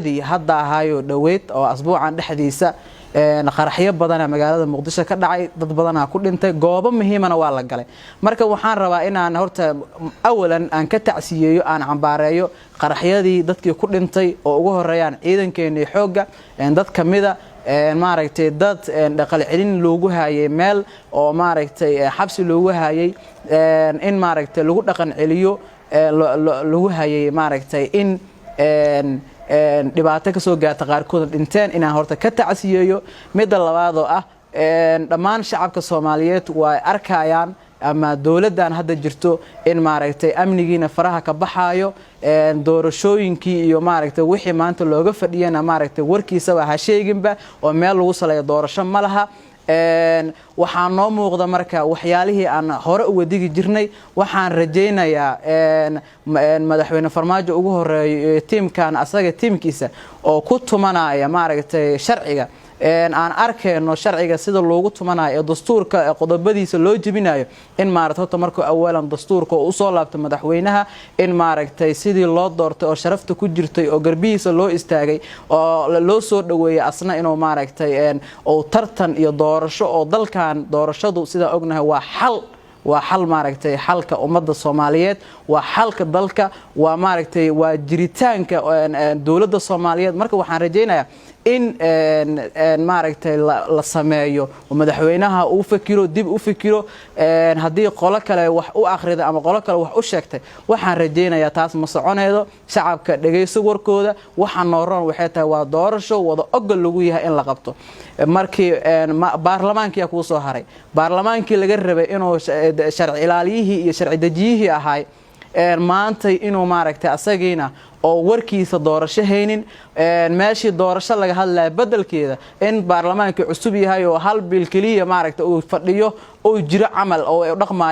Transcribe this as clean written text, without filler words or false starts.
hadda ahayo dhaweyd oo asbuucan dhexdiisa qaraxyo badan magaalada Muqdisho ka dhacay dad badan ku dhintay goobo muhiimana waa la galay marka waxaan rabaa inaan horta awalan aan ka tacsiyeeyo aan cambaareeyo qaraxyadii dadkii ku dhintay oo ugu horeeyaan ciidankeena xooga dad kamida maaragtay dad dhaqal celin loogu hayay meel oo maaragtay xabsi loogu hayay in maaragtay lagu dhaqan celiyo lagu hayay maaragtay in dhibaato ka soo gaarta qaarkood dhinteen inaan horta ka tacsiyeeyo mid labaad oo ah dhammaan shacabka Soomaaliyeed way arkayaan ama dawladdan hadda jirto in maaragtay amnigiina faraha ka baxaayo doorashooyinkii iyo maaragtay wixii maanta looga fadhiyana maaragtay warkiisa waa ha sheeginba oo meel lagu saleeyo doorasho ma laha waxaan noo muuqda marka waxyaalihii aan hore u wadigi jirnay waxaan rajaynayaa madaxweyne Farmaajo ugu horeeyay teamkan asaga teamkiisa oo ku tumanaya maaragtay sharciga aan arkayno sharciga sida loogu tumanayo dastuurka qodobadiisa loo jibinayo in maaragtay markuu awalan dastuurka uu soo laabto madaxweynaha in maaragtay sidii loo doortay oo sharafta ku jirtay oo garbihiisa loo istaagay oo loo soo dhaweeyay asna inuu maaragtay oo tartan iyo doorasho oo dalkan doorashadu sida ognahay waa xal maaragtay xalka ummadda Soomaaliyeed waa xalka dalka waa maaragtay waa jiritaanka dawladda Soomaaliyeed marka waxaan rajaynayaa in maaragtay la sameeyo madaxweynaha uu fikiro dib u fikiro hadii qolo kale wax u akhrido ama qolo kale wax u sheegtay waxaan rajaynayaa taas ma soconeedo shacabka dhageyso warkooda waxaan nooran waxay tahay waa doorasho wada ogol lagu yahay in la qabto markii baarlamaankii ku soo haray baarlamaankii laga rabay inuu sharci ilaaliyihii iyo sharci dejiyihii ahay maanta inuu maaragtay asagiina oo warkiisa doorasho haynin meeshii doorasho laga hadlay badalkeeda in baarlamaanka cusub yahay oo hal bil kaliya maaragtay uu fadhiyo oo jiro amal oo dhaqmaayo